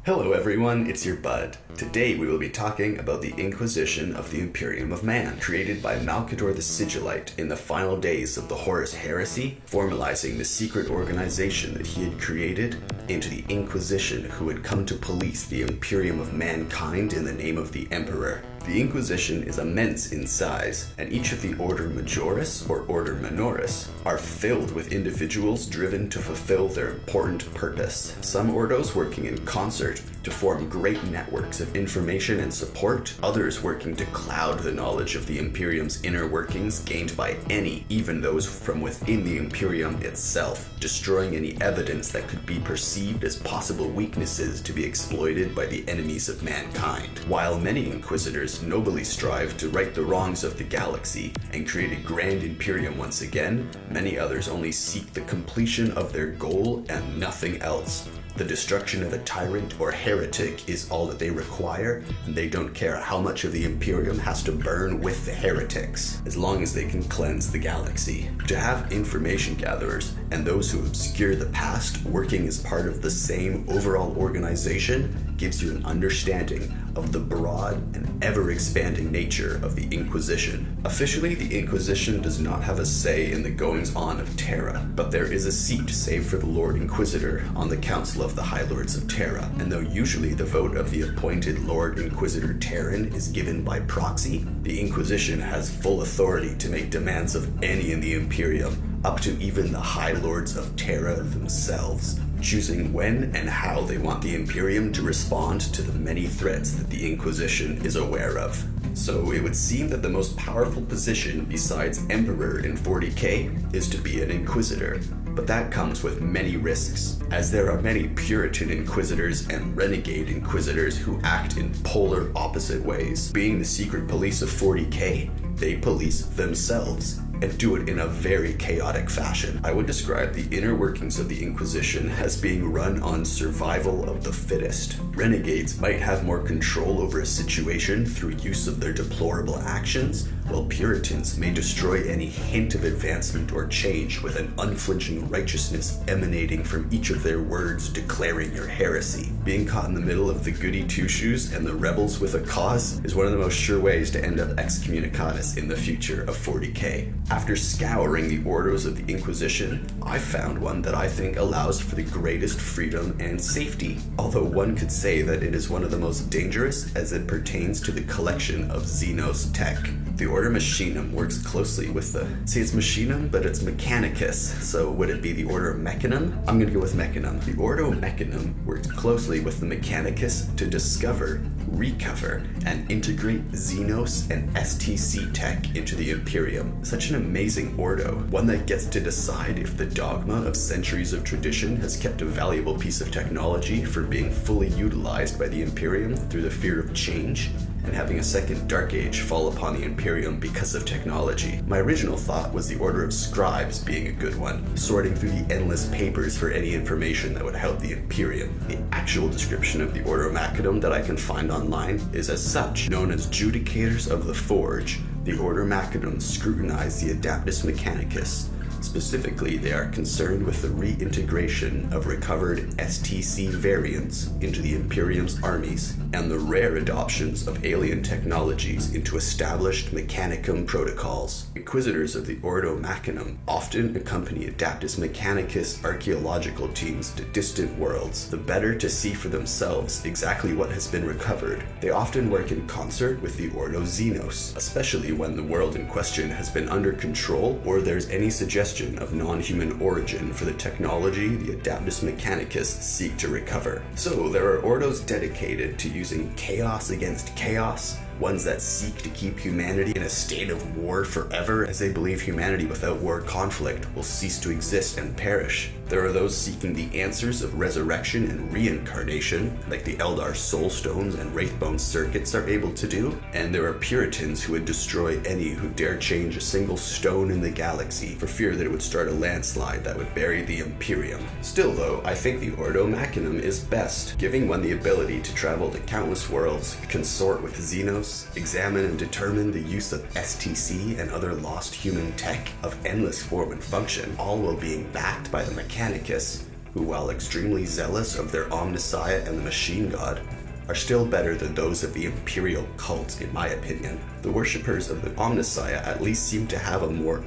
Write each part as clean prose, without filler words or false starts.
Hello everyone, it's your bud. Today we will be talking about the Inquisition of the Imperium of Man, created by Malcador the Sigillite in the final days of the Horus Heresy, formalizing the secret organization that he had created into the Inquisition, who had come to police the Imperium of Mankind in the name of the Emperor. The Inquisition is immense in size, and each of the Order Majoris or Order Minoris are filled with individuals driven to fulfill their important purpose. Some Ordos working in concert to form great networks of information and support, others working to cloud the knowledge of the Imperium's inner workings gained by any, even those from within the Imperium itself, destroying any evidence that could be perceived as possible weaknesses to be exploited by the enemies of mankind. While many Inquisitors nobly strive to right the wrongs of the galaxy and create a grand Imperium once again, many others only seek the completion of their goal and nothing else. The destruction of a tyrant or heretic is all that they require, and they don't care how much of the Imperium has to burn with the heretics, as long as they can cleanse the galaxy. To have information gatherers and those who obscure the past working as part of the same overall organization gives you an understanding of the broad and ever-expanding nature of the Inquisition. Officially, the Inquisition does not have a say in the goings-on of Terra, but there is a seat save for the Lord Inquisitor on the Council of the High Lords of Terra, and though usually the vote of the appointed Lord Inquisitor Terran is given by proxy, the Inquisition has full authority to make demands of any in the Imperium, up to even the High Lords of Terra themselves, choosing when and how they want the Imperium to respond to the many threats that the Inquisition is aware of. So it would seem that the most powerful position besides Emperor in 40k is to be an Inquisitor. But that comes with many risks, as there are many Puritan Inquisitors and Renegade Inquisitors who act in polar opposite ways. Being the secret police of 40k, they police themselves, and do it in a very chaotic fashion. I would describe the inner workings of the Inquisition as being run on survival of the fittest. Renegades might have more control over a situation through use of their deplorable actions, while Puritans may destroy any hint of advancement or change with an unflinching righteousness emanating from each of their words declaring your heresy. Being caught in the middle of the goody two-shoes and the rebels with a cause is one of the most sure ways to end up excommunicatus in the future of 40k. After scouring the Ordos of the Inquisition, I found one that I think allows for the greatest freedom and safety, although one could say that it is one of the most dangerous as it pertains to the collection of Xenos tech. The Order Machinum works closely with it's Machinum, but it's Mechanicus, so would it be the Order Machinum? I'm gonna go with Machinum. The Ordo Machinum works closely with the Mechanicus to discover, recover, and integrate Xenos and STC tech into the Imperium. Such an amazing Ordo, one that gets to decide if the dogma of centuries of tradition has kept a valuable piece of technology for being fully utilized by the Imperium through the fear of change, and having a second Dark Age fall upon the Imperium because of technology. My original thought was the Order of Scribes being a good one, sorting through the endless papers for any information that would help the Imperium. The actual description of the Order Machinum that I can find online is as such. Known as Judicators of the Forge, the Order Machinum scrutinize the Adaptus Mechanicus. Specifically, they are concerned with the reintegration of recovered STC variants into the Imperium's armies and the rare adoptions of alien technologies into established Mechanicum protocols. Inquisitors of the Ordo Machinum often accompany Adaptus Mechanicus archaeological teams to distant worlds, the better to see for themselves exactly what has been recovered. They often work in concert with the Ordo Xenos, especially when the world in question has been under control or there's any suggestion of non-human origin for the technology the Adaptus Mechanicus seek to recover. So there are Ordos dedicated to using chaos against chaos, ones that seek to keep humanity in a state of war forever, as they believe humanity without war conflict will cease to exist and perish. There are those seeking the answers of resurrection and reincarnation, like the Eldar Soulstones and Wraithbone circuits are able to do, and there are Puritans who would destroy any who dare change a single stone in the galaxy for fear that it would start a landslide that would bury the Imperium. Still though, I think the Ordo Machinum is best, giving one the ability to travel to countless worlds, consort with Xenos, examine and determine the use of STC and other lost human tech of endless form and function, all while being backed by the Mechanicus, who, while extremely zealous of their Omnissiah and the Machine God, are still better than those of the Imperial cult, in my opinion. The worshippers of the Omnissiah at least seem to have a more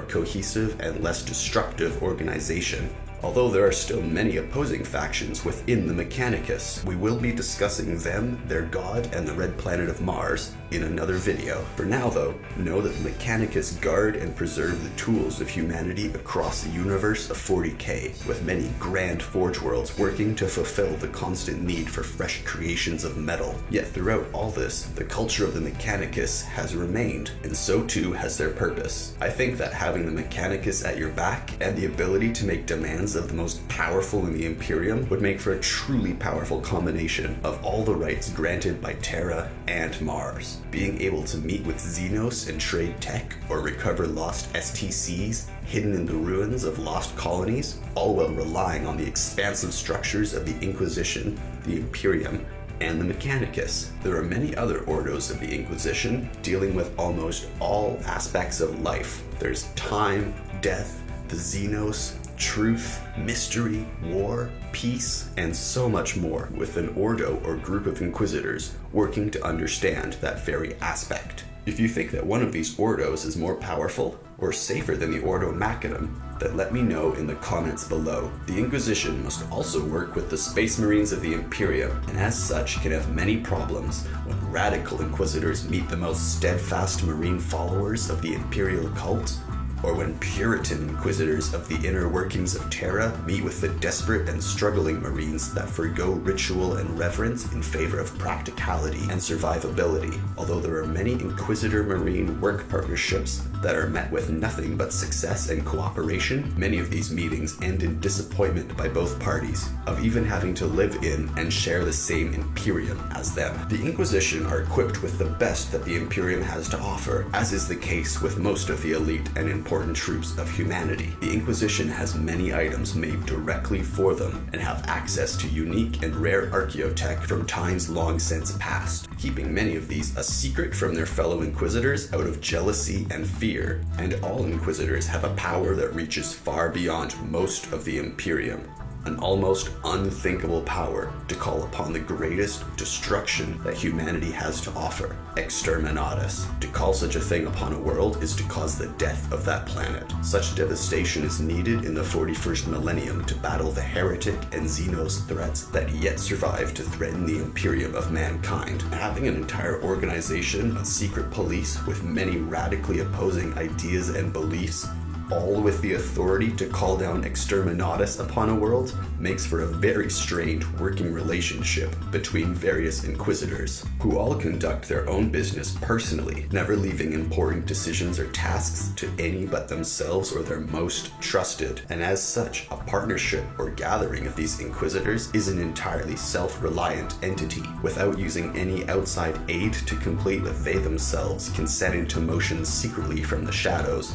cohesive and less destructive organization. Although there are still many opposing factions within the Mechanicus, we will be discussing them, their god, and the red planet of Mars in another video. For now though, know that the Mechanicus guard and preserve the tools of humanity across the universe of 40K, with many grand forge worlds working to fulfill the constant need for fresh creations of metal. Yet throughout all this, the culture of the Mechanicus has remained, and so too has their purpose. I think that having the Mechanicus at your back and the ability to make demands of the most powerful in the Imperium would make for a truly powerful combination of all the rights granted by Terra and Mars. Being able to meet with Xenos and trade tech, or recover lost STCs hidden in the ruins of lost colonies, all while relying on the expansive structures of the Inquisition, the Imperium, and the Mechanicus. There are many other Ordos of the Inquisition dealing with almost all aspects of life. There's time, death, the Xenos, truth, mystery, war, peace, and so much more, with an Ordo or group of Inquisitors working to understand that very aspect. If you think that one of these Ordos is more powerful or safer than the Ordo Machinum, then let me know in the comments below. The Inquisition must also work with the Space Marines of the Imperium, and as such can have many problems when radical Inquisitors meet the most steadfast Marine followers of the Imperial cult, or when Puritan Inquisitors of the inner workings of Terra meet with the desperate and struggling Marines that forgo ritual and reverence in favor of practicality and survivability. Although there are many Inquisitor-Marine work partnerships that are met with nothing but success and cooperation, many of these meetings end in disappointment by both parties, of even having to live in and share the same Imperium as them. The Inquisition are equipped with the best that the Imperium has to offer, as is the case with most of the elite and important troops of humanity. The Inquisition has many items made directly for them and have access to unique and rare archaeotech from times long since past, keeping many of these a secret from their fellow Inquisitors out of jealousy and fear. And all Inquisitors have a power that reaches far beyond most of the Imperium. An almost unthinkable power to call upon the greatest destruction that humanity has to offer, exterminatus. To call such a thing upon a world is to cause the death of that planet. Such devastation is needed in the 41st millennium to battle the heretic and Xenos threats that yet survive to threaten the Imperium of mankind. Having an entire organization of secret police with many radically opposing ideas and beliefs, all with the authority to call down exterminatus upon a world, makes for a very strange working relationship between various Inquisitors, who all conduct their own business personally, never leaving important decisions or tasks to any but themselves or their most trusted. And as such, a partnership or gathering of these Inquisitors is an entirely self-reliant entity, without using any outside aid to complete what they themselves can set into motion secretly from the shadows,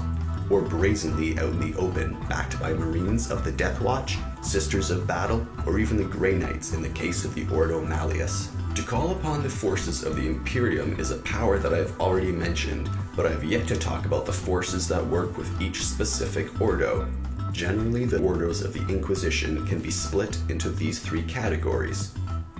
or brazenly out in the open, backed by Marines of the Death Watch, Sisters of Battle, or even the Grey Knights in the case of the Ordo Malleus. To call upon the forces of the Imperium is a power that I've already mentioned, but I've yet to talk about the forces that work with each specific Ordo. Generally, the Ordos of the Inquisition can be split into these three categories: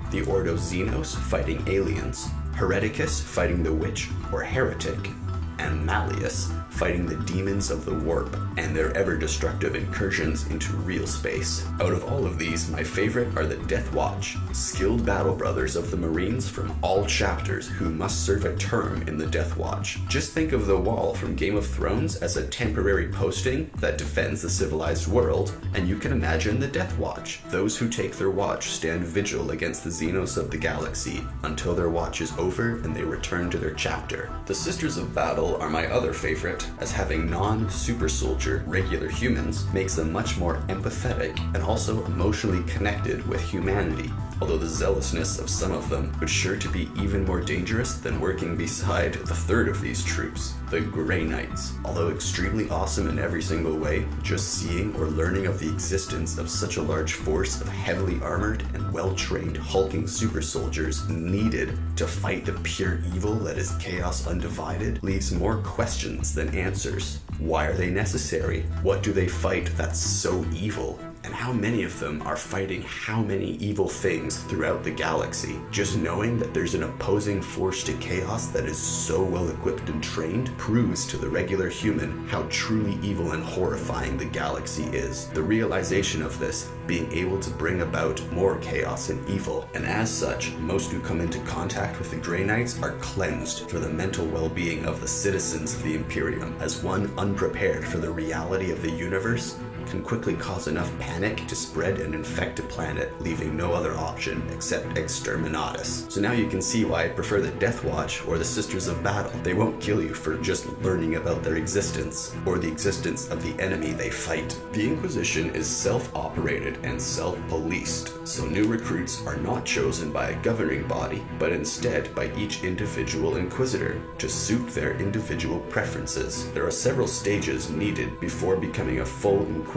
the Ordo Xenos, fighting aliens; Hereticus, fighting the Witch or Heretic; and Malleus, fighting the demons of the warp and their ever-destructive incursions into real space. Out of all of these, my favorite are the Death Watch, skilled battle brothers of the Marines from all chapters who must serve a term in the Death Watch. Just think of the Wall from Game of Thrones as a temporary posting that defends the civilized world, and you can imagine the Death Watch. Those who take their watch stand vigil against the Xenos of the galaxy until their watch is over and they return to their chapter. The Sisters of Battle are my other favorite, as having non-super soldier regular humans makes them much more empathetic and also emotionally connected with humanity, although the zealousness of some of them would sure to be even more dangerous than working beside the third of these troops, the Grey Knights. Although extremely awesome in every single way, just seeing or learning of the existence of such a large force of heavily armored and well-trained hulking super soldiers needed to fight the pure evil that is chaos undivided leaves more questions than answers. Why are they necessary? What do they fight that's so evil? And how many of them are fighting how many evil things throughout the galaxy? Just knowing that there's an opposing force to chaos that is so well equipped and trained proves to the regular human how truly evil and horrifying the galaxy is. The realization of this being able to bring about more chaos and evil, and as such, most who come into contact with the Grey Knights are cleansed for the mental well-being of the citizens of the Imperium, as one unprepared for the reality of the universe can quickly cause enough panic to spread and infect a planet, leaving no other option except exterminatus. So now you can see why I prefer the Death Watch or the Sisters of Battle. They won't kill you for just learning about their existence, or the existence of the enemy they fight. The Inquisition is self-operated and self-policed, so new recruits are not chosen by a governing body, but instead by each individual Inquisitor to suit their individual preferences. There are several stages needed before becoming a full Inquisitor.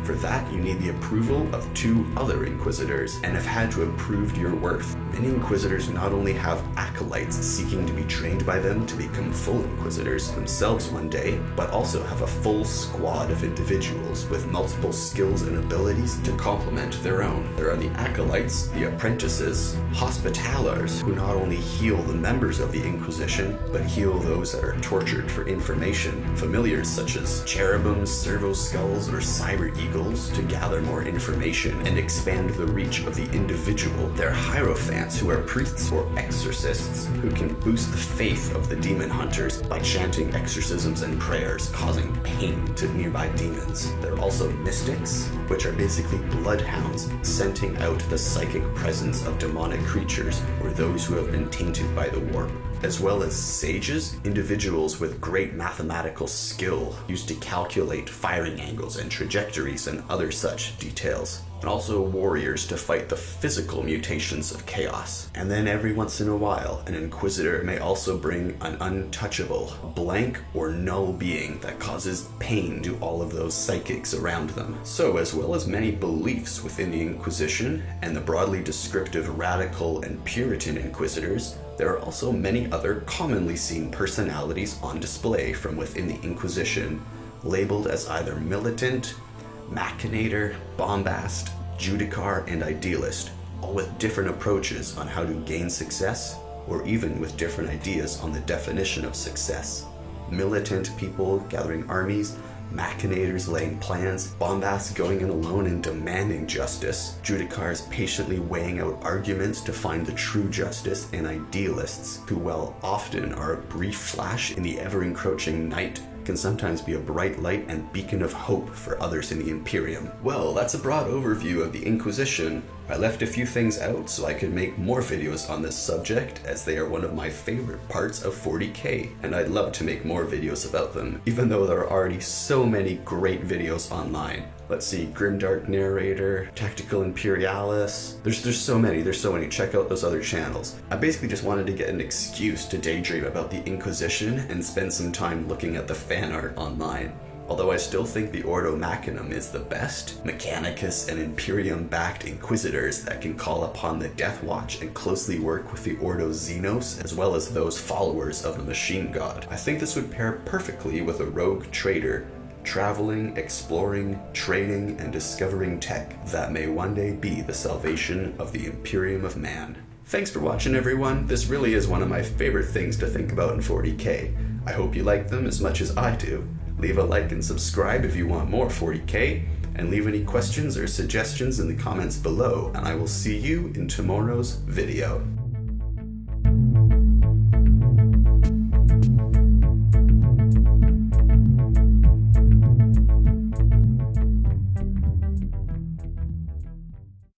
For that, you need the approval of 2 other Inquisitors, and have had to have proved your worth. Many Inquisitors not only have acolytes seeking to be trained by them to become full Inquisitors themselves one day, but also have a full squad of individuals with multiple skills and abilities to complement their own. There are the acolytes, the apprentices, hospitalers, who not only heal the members of the Inquisition, but heal those that are tortured for information. Familiars such as cherubims, servo skulls, or cyber eagles to gather more information and expand the reach of the individual. They're hierophants, who are priests or exorcists who can boost the faith of the demon hunters by chanting exorcisms and prayers, causing pain to nearby demons. They're also mystics, which are basically bloodhounds scenting out the psychic presence of demonic creatures or those who have been tainted by the warp. As well as sages, individuals with great mathematical skill used to calculate firing angles and trajectories and other such details. And also warriors to fight the physical mutations of chaos. And then every once in a while, an Inquisitor may also bring an untouchable, blank or null being that causes pain to all of those psychics around them. So, as well as many beliefs within the Inquisition and the broadly descriptive radical and Puritan Inquisitors, there are also many other commonly seen personalities on display from within the Inquisition, labeled as either militant, machinator, bombast, judicar, and idealist, all with different approaches on how to gain success, or even with different ideas on the definition of success. Militant people gathering armies, machinators laying plans, bombasts going in alone and demanding justice, judicars patiently weighing out arguments to find the true justice, and idealists who, while often are a brief flash in the ever-encroaching night, can sometimes be a bright light and beacon of hope for others in the Imperium. Well, that's a broad overview of the Inquisition. I left a few things out so I could make more videos on this subject, as they are one of my favorite parts of 40k, and I'd love to make more videos about them, even though there are already so many great videos online. Let's see, Grimdark Narrator, Tactical Imperialis. There's so many. Check out those other channels. I basically just wanted to get an excuse to daydream about the Inquisition and spend some time looking at the fan art online. Although I still think the Ordo Machinum is the best, Mechanicus and Imperium-backed Inquisitors that can call upon the Death Watch and closely work with the Ordo Xenos, as well as those followers of the Machine God. I think this would pair perfectly with a rogue trader, traveling, exploring, trading, and discovering tech that may one day be the salvation of the Imperium of Man. Thanks for watching, everyone. This really is one of my favorite things to think about in 40k. I hope you like them as much as I do. Leave a like and subscribe if you want more 40k, and leave any questions or suggestions in the comments below, and I will see you in tomorrow's video.